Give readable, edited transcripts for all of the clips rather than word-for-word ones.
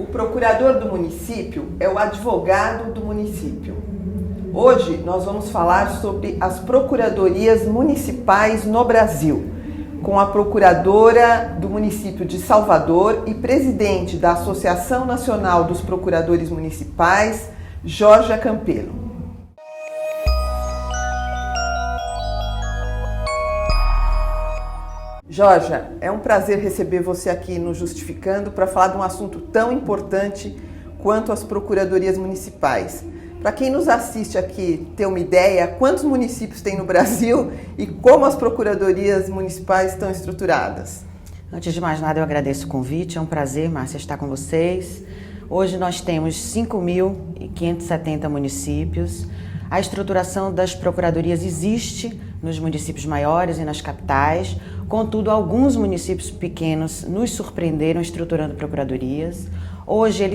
O procurador do município é o advogado do município. Hoje nós vamos falar sobre as procuradorias municipais no Brasil, com a procuradora do município de Salvador e presidente da Associação Nacional dos Procuradores Municipais, Georgia Campelo. Georgia, é um prazer receber você aqui no Justificando para falar de um assunto tão importante quanto as procuradorias municipais. Para quem nos assiste aqui ter uma ideia, quantos municípios tem no Brasil e como as procuradorias municipais estão estruturadas? Antes de mais nada, eu agradeço o convite, é um prazer, Márcia, estar com vocês. Hoje nós temos 5.570 municípios. A estruturação das procuradorias existe nos municípios maiores e nas capitais, contudo, alguns municípios pequenos nos surpreenderam estruturando procuradorias. Hoje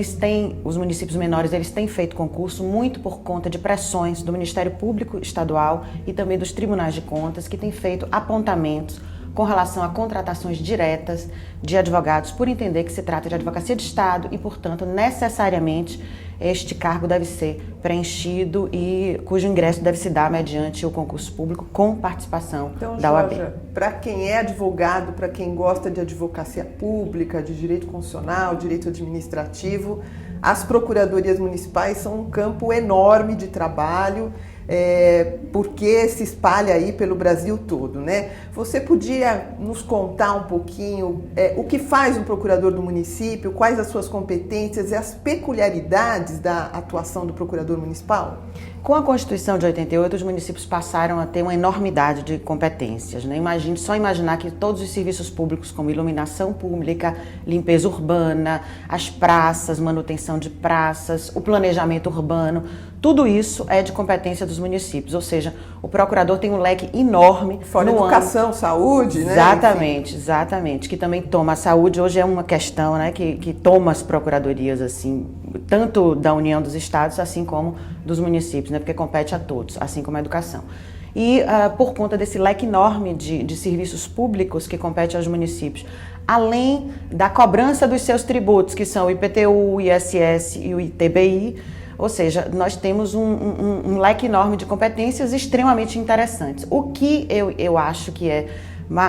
os municípios menores, eles têm feito concurso muito por conta de pressões do Ministério Público Estadual e também dos tribunais de contas, que têm feito apontamentos com relação a contratações diretas de advogados, por entender que se trata de advocacia de Estado e, portanto, necessariamente este cargo deve ser preenchido e cujo ingresso deve se dar mediante o concurso público com participação da OAB. Então, para quem é advogado, para quem gosta de advocacia pública, de direito constitucional, direito administrativo, as procuradorias municipais são um campo enorme de trabalho, porque se espalha aí pelo Brasil todo, né? Você podia nos contar um pouquinho o que faz um procurador do município, quais as suas competências e as peculiaridades da atuação do procurador municipal? Com a Constituição de 88, os municípios passaram a ter uma enormidade de competências, né? Só imaginar que todos os serviços públicos, como iluminação pública, limpeza urbana, as praças, manutenção de praças, o planejamento urbano, tudo isso é de competência dos municípios, ou seja, o procurador tem um leque enorme. Fora educação, saúde, né? Exatamente, que também toma a saúde, hoje é uma questão, né, que toma as procuradorias, assim, tanto da União dos Estados, assim como dos municípios, né, porque compete a todos, assim como a educação. E por conta desse leque enorme de serviços públicos que compete aos municípios, além da cobrança dos seus tributos, que são o IPTU, o ISS e o ITBI, ou seja, nós temos um leque enorme de competências extremamente interessantes. O que eu acho que é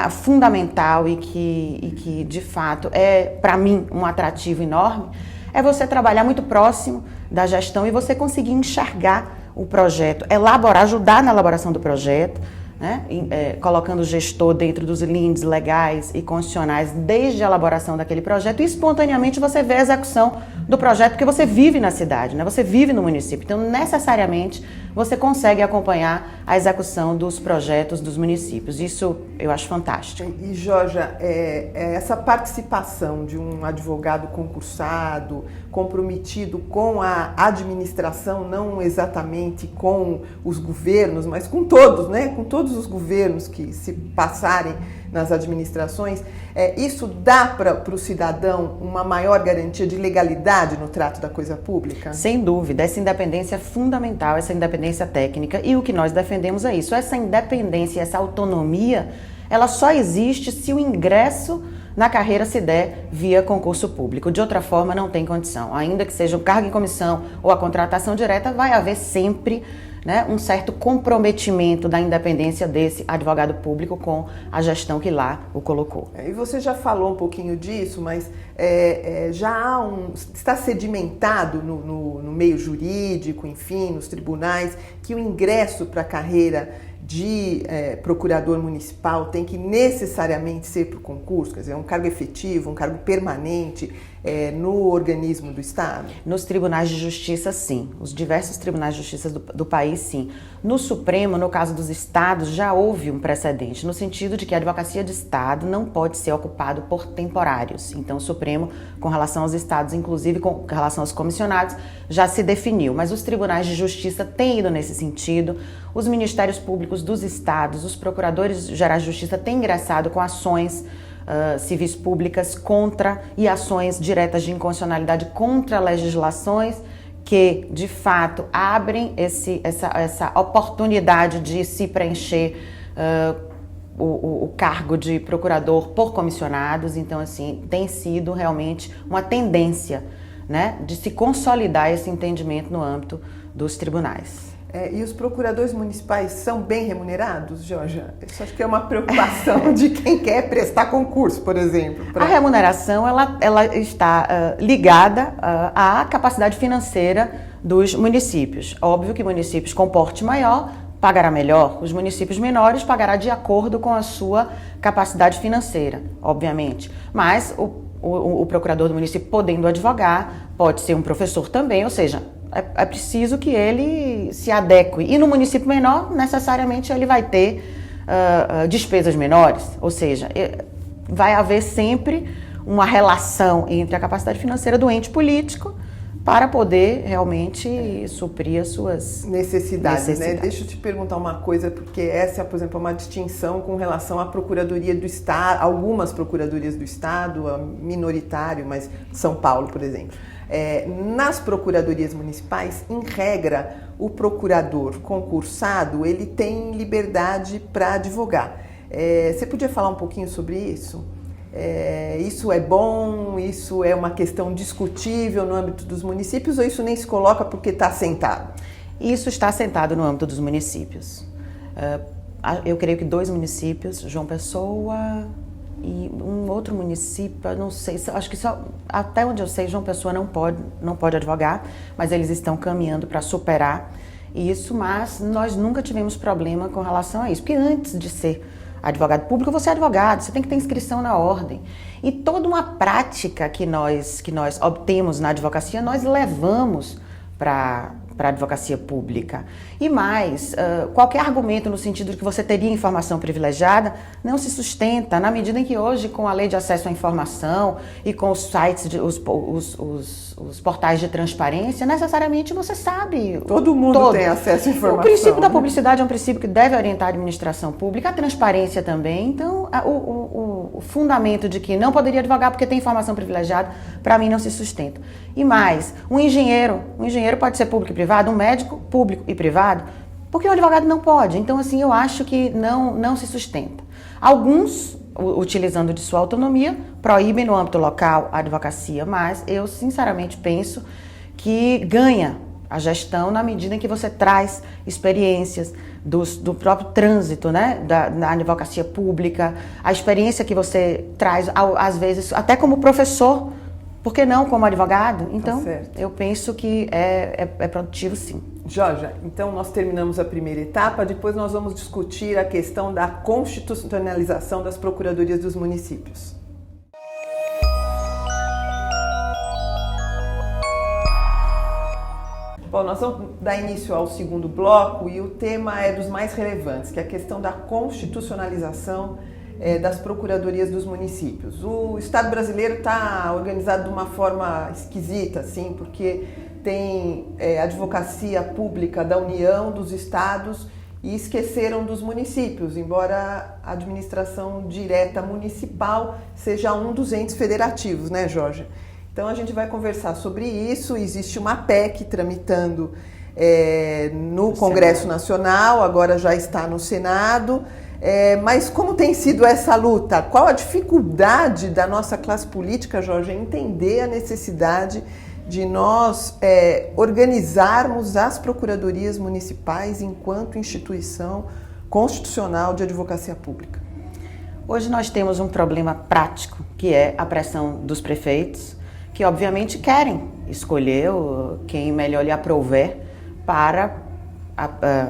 fundamental e que de fato é, para mim, um atrativo enorme, é você trabalhar muito próximo da gestão e você conseguir enxergar o projeto, ajudar na elaboração do projeto, né? Colocando o gestor dentro dos lindes legais e constitucionais desde a elaboração daquele projeto e espontaneamente você vê a execução do projeto, porque você vive na cidade, né? Você vive no município, então necessariamente você consegue acompanhar a execução dos projetos dos municípios. Isso eu acho fantástico. E Georgia, essa participação de um advogado concursado, comprometido com a administração, não exatamente com os governos, mas com todos, né? Com todos os governos que se passarem nas administrações, isso dá para o cidadão uma maior garantia de legalidade no trato da coisa pública? Sem dúvida, essa independência é fundamental, essa independência técnica, e o que nós defendemos é isso. Essa independência, essa autonomia, ela só existe se o ingresso na carreira se der via concurso público. De outra forma, não tem condição. Ainda que seja o cargo em comissão ou a contratação direta, vai haver sempre, né, um certo comprometimento da independência desse advogado público com a gestão que lá o colocou. E você já falou um pouquinho disso, mas está sedimentado no meio jurídico, enfim, nos tribunais, que o ingresso para a carreira de procurador municipal tem que necessariamente ser para o concurso, quer dizer, um cargo efetivo, um cargo permanente no organismo do Estado? Nos tribunais de justiça, sim. Os diversos tribunais de justiça do país, sim. No Supremo, no caso dos estados, já houve um precedente, no sentido de que a advocacia de Estado não pode ser ocupada por temporários. Então, o Supremo, com relação aos estados, inclusive com relação aos comissionados, já se definiu. Mas os tribunais de justiça têm ido nesse sentido. Os ministérios públicos dos estados, os procuradores gerais de justiça têm ingressado com ações civis públicas contra e ações diretas de inconstitucionalidade contra legislações que, de fato, abrem essa oportunidade de se preencher o cargo de procurador por comissionados. Então, assim, tem sido realmente uma tendência né, de se consolidar esse entendimento no âmbito dos tribunais. E os procuradores municipais são bem remunerados, Georgia? Isso acho que é uma preocupação de quem quer prestar concurso, por exemplo. A remuneração ela está ligada à capacidade financeira dos municípios. Óbvio que municípios com porte maior pagará melhor, os municípios menores pagará de acordo com a sua capacidade financeira, obviamente. Mas o procurador do município, podendo advogar, pode ser um professor também, ou seja, é preciso que ele se adeque. E no município menor, necessariamente, ele vai ter despesas menores, ou seja, vai haver sempre uma relação entre a capacidade financeira do ente político para poder realmente suprir as suas necessidades. Né? Deixa eu te perguntar uma coisa, porque essa, por exemplo, é uma distinção com relação à Procuradoria do Estado, algumas procuradorias do Estado, a minoritário, mas São Paulo, por exemplo. Nas procuradorias municipais, em regra, o procurador concursado, ele tem liberdade para advogar. Você podia falar um pouquinho sobre isso? Isso é bom? Isso é uma questão discutível no âmbito dos municípios ou isso nem se coloca porque está assentado? Isso está assentado no âmbito dos municípios. Eu creio que 2 municípios, João Pessoa e um outro município, não sei, acho que só, até onde eu sei, João Pessoa não pode advogar, mas eles estão caminhando para superar isso, mas nós nunca tivemos problema com relação a isso, porque antes de ser advogado público, você é advogado, você tem que ter inscrição na ordem. E toda uma prática que nós obtemos na advocacia, nós levamos para a advocacia pública. E mais, qualquer argumento no sentido de que você teria informação privilegiada não se sustenta, na medida em que hoje, com a lei de acesso à informação e com os sites, os portais de transparência, necessariamente você sabe. Todo mundo tem acesso à informação. O princípio da publicidade é um princípio que deve orientar a administração pública, a transparência também. Então, o fundamento de que não poderia advogar porque tem informação privilegiada, para mim não se sustenta. E mais, um engenheiro pode ser público e privado, um médico público e privado, porque o advogado não pode. Então, assim, eu acho que não se sustenta. Alguns, utilizando de sua autonomia, proíbem no âmbito local a advocacia, mas eu sinceramente penso que ganha a gestão na medida em que você traz experiências do próprio trânsito, né, da advocacia pública, a experiência que você traz, às vezes, até como professor, por que não como advogado? Então, eu penso que é produtivo, sim. Georgia, então nós terminamos a primeira etapa, depois nós vamos discutir a questão da constitucionalização das procuradorias dos municípios. Bom, nós vamos dar início ao segundo bloco e o tema é dos mais relevantes, que é a questão da constitucionalização das procuradorias dos municípios. O Estado brasileiro está organizado de uma forma esquisita, assim, porque tem advocacia pública da União, dos estados e esqueceram dos municípios, embora a administração direta municipal seja um dos entes federativos, né, Jorge? Então a gente vai conversar sobre isso. Existe uma PEC tramitando no Congresso Nacional, agora já está no Senado. Mas como tem sido essa luta? Qual a dificuldade da nossa classe política, Jorge, em entender a necessidade de nós organizarmos as procuradorias municipais enquanto instituição constitucional de advocacia pública? Hoje nós temos um problema prático, que é a pressão dos prefeitos, que obviamente querem escolher quem melhor lhe aprouver para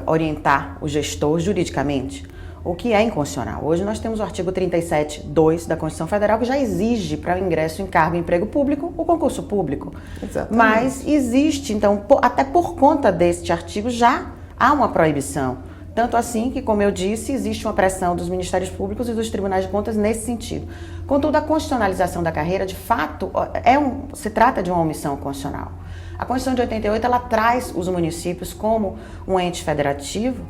orientar o gestor juridicamente, o que é inconstitucional. Hoje nós temos o artigo 37(2) da Constituição Federal, que já exige para o ingresso em cargo e emprego público o concurso público. Exatamente. Mas existe, então, até por conta deste artigo já há uma proibição. Tanto assim que, como eu disse, existe uma pressão dos Ministérios Públicos e dos Tribunais de Contas nesse sentido. Contudo, a constitucionalização da carreira, de fato, se trata de uma omissão constitucional. A Constituição de 88, ela traz os municípios como um ente federativo,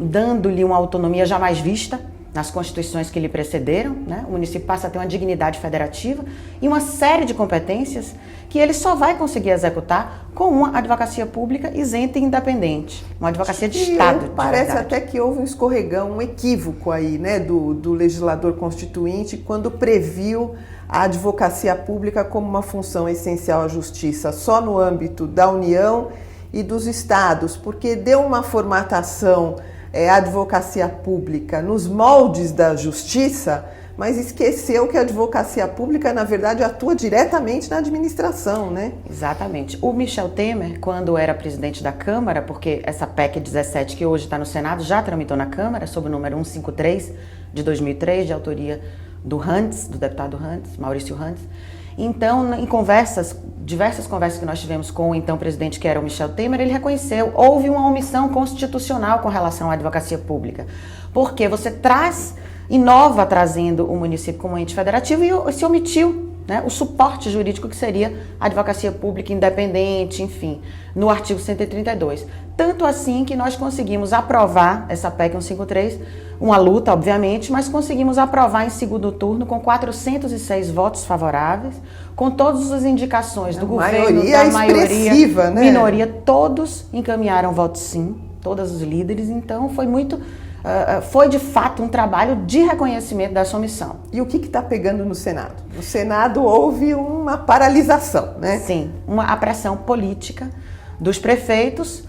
dando-lhe uma autonomia jamais vista, nas constituições que lhe precederam, né? O município passa a ter uma dignidade federativa e uma série de competências que ele só vai conseguir executar com uma advocacia pública isenta e independente, uma advocacia de Estado. Parece até que houve um escorregão, um equívoco aí, né, do legislador constituinte quando previu a advocacia pública como uma função essencial à justiça só no âmbito da União e dos estados, porque deu uma formatação advocacia pública nos moldes da justiça, mas esqueceu que a advocacia pública, na verdade, atua diretamente na administração, né? Exatamente. O Michel Temer, quando era presidente da Câmara, porque essa PEC 17, que hoje está no Senado, já tramitou na Câmara, sob o número 153 de 2003, de autoria do Rantz, do deputado Rantz, Maurício Rantz. Então, em diversas conversas que nós tivemos com o então presidente, que era o Michel Temer, ele reconheceu, houve uma omissão constitucional com relação à advocacia pública, porque você inova trazendo o município como ente federativo e se omitiu, né, o suporte jurídico que seria a advocacia pública independente, enfim, no artigo 132. Tanto assim que nós conseguimos aprovar essa PEC 153, uma luta, obviamente, mas conseguimos aprovar em segundo turno com 406 votos favoráveis, com todas as indicações do governo, da maioria, né? Minoria, todos encaminharam votos sim, todos os líderes, então foi de fato um trabalho de reconhecimento dessa omissão. E o que está pegando no Senado? No Senado houve uma paralisação, né? Sim, a pressão política dos prefeitos,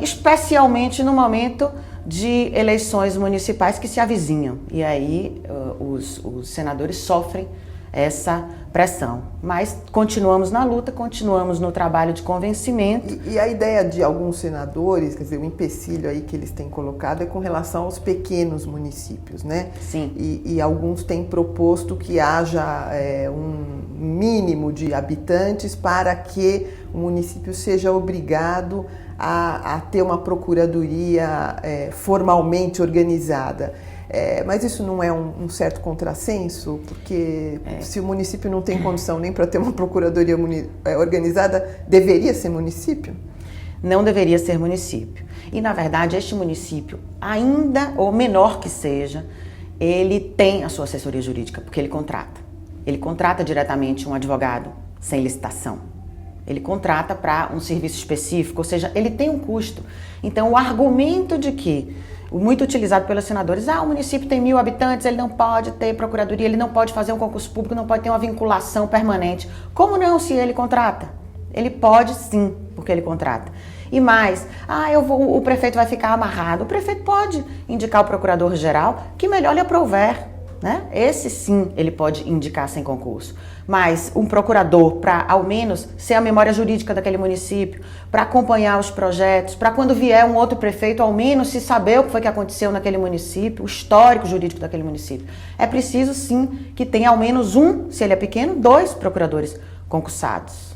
especialmente no momento de eleições municipais que se avizinham. E aí os senadores sofrem essa pressão. Mas continuamos na luta, continuamos no trabalho de convencimento. E a ideia de alguns senadores, quer dizer, o empecilho aí que eles têm colocado é com relação aos pequenos municípios, né? Sim. E alguns têm proposto que haja um mínimo de habitantes para que o município seja obrigado a ter uma procuradoria formalmente organizada. Mas isso não é um certo contrassenso? Porque se o município não tem condição nem para ter uma procuradoria organizada, deveria ser município? Não deveria ser município. E, na verdade, este município, ainda ou menor que seja, ele tem a sua assessoria jurídica, porque ele contrata. Ele contrata diretamente um advogado sem licitação. Ele contrata para um serviço específico, ou seja, ele tem um custo. Então, o argumento de que, muito utilizado pelos senadores, o município tem 1.000 habitantes, ele não pode ter procuradoria, ele não pode fazer um concurso público, não pode ter uma vinculação permanente. Como não, se ele contrata? Ele pode sim, porque ele contrata. E mais, o prefeito vai ficar amarrado. O prefeito pode indicar o procurador-geral que melhor lhe aprouver, né? Esse sim ele pode indicar sem concurso. Mas um procurador para ao menos ser a memória jurídica daquele município, para acompanhar os projetos, para quando vier um outro prefeito ao menos se saber o que foi que aconteceu naquele município, o histórico jurídico daquele município. É preciso sim que tenha ao menos se ele é pequeno, 2 procuradores concursados.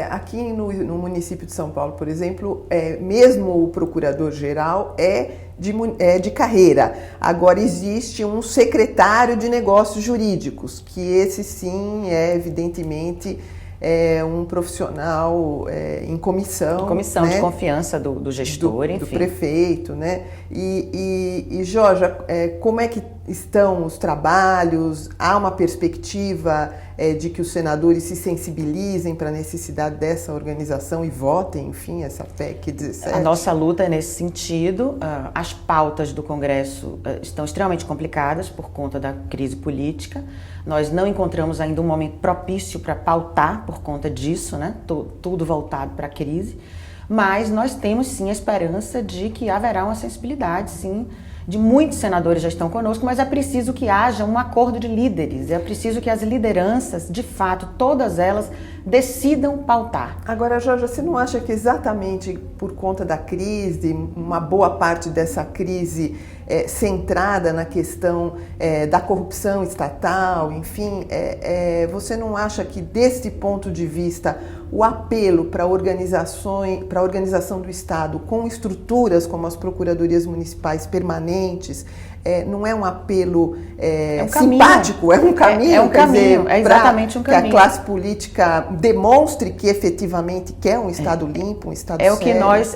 Aqui no município de São Paulo, por exemplo, mesmo o procurador-geral é de carreira. Agora existe um secretário de negócios jurídicos, que esse sim evidentemente um profissional em comissão. Comissão, né? De confiança do gestor, enfim. Do prefeito, né? E Jorge, como é que estão os trabalhos? Há uma perspectiva de que os senadores se sensibilizem para a necessidade dessa organização e votem, enfim, essa PEC 17? A nossa luta é nesse sentido. As pautas do Congresso estão extremamente complicadas por conta da crise política. Nós não encontramos ainda um momento propício para pautar por conta disso, né? Tudo voltado para a crise. Mas nós temos sim a esperança de que haverá uma sensibilidade, sim, de muitos senadores já estão conosco, mas é preciso que haja um acordo de líderes, é preciso que as lideranças, de fato, todas elas, decidam pautar. Agora, Jorge, você não acha que exatamente por conta da crise, uma boa parte dessa crise centrada na questão da corrupção estatal, enfim, você não acha que desse ponto de vista o apelo para a organização do Estado com estruturas como as procuradorias municipais permanentes não é um apelo caminho. simpático, é um caminho. É um caminho, é exatamente um caminho. Que a classe política demonstre que efetivamente quer um Estado limpo, um Estado sério.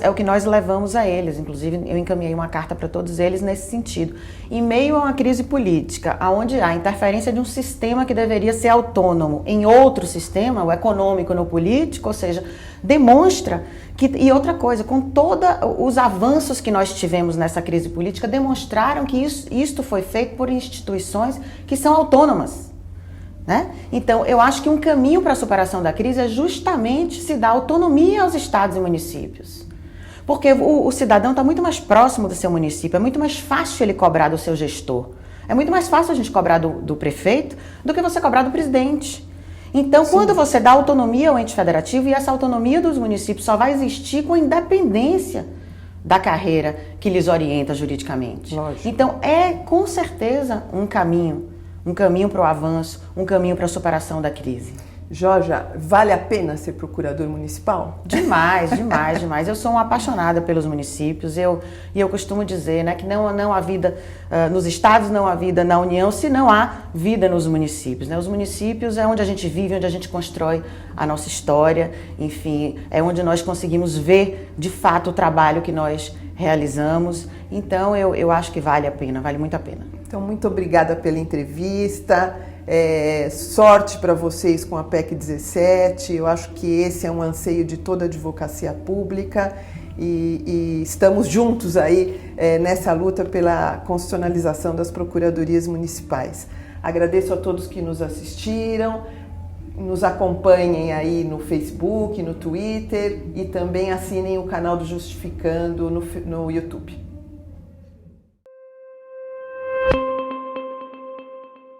É o que nós levamos a eles. Inclusive, eu encaminhei uma carta para todos eles nesse sentido. Em meio a uma crise política, onde há interferência de um sistema que deveria ser autônomo em outro sistema, o econômico no político, ou seja, demonstra que, e outra coisa, com todos os avanços que nós tivemos nessa crise política, demonstraram que isto foi feito por instituições que são autônomas, né? Então, eu acho que um caminho para a superação da crise é justamente se dar autonomia aos estados e municípios. Porque o cidadão está muito mais próximo do seu município, é muito mais fácil ele cobrar do seu gestor. É muito mais fácil a gente cobrar do prefeito do que você cobrar do presidente. Então, quando você dá autonomia ao ente federativo, e essa autonomia dos municípios só vai existir com a independência da carreira que lhes orienta juridicamente. Lógico. Então, é com certeza um caminho para o avanço, um caminho para a superação da crise. Jorja, vale a pena ser procurador municipal? Demais, demais, demais. Eu sou uma apaixonada pelos municípios e eu costumo dizer, né, que não há vida nos estados, não há vida na União, se não há vida nos municípios, né? Os municípios é onde a gente vive, onde a gente constrói a nossa história, enfim, é onde nós conseguimos ver de fato o trabalho que nós realizamos. Então eu acho que vale a pena, vale muito a pena. Então, muito obrigada pela entrevista. Sorte para vocês com a PEC 17. Eu acho que esse é um anseio de toda a advocacia pública e estamos juntos aí nessa luta pela constitucionalização das procuradorias municipais. Agradeço a todos que nos assistiram, nos acompanhem aí no Facebook, no Twitter e também assinem o canal do Justificando no YouTube.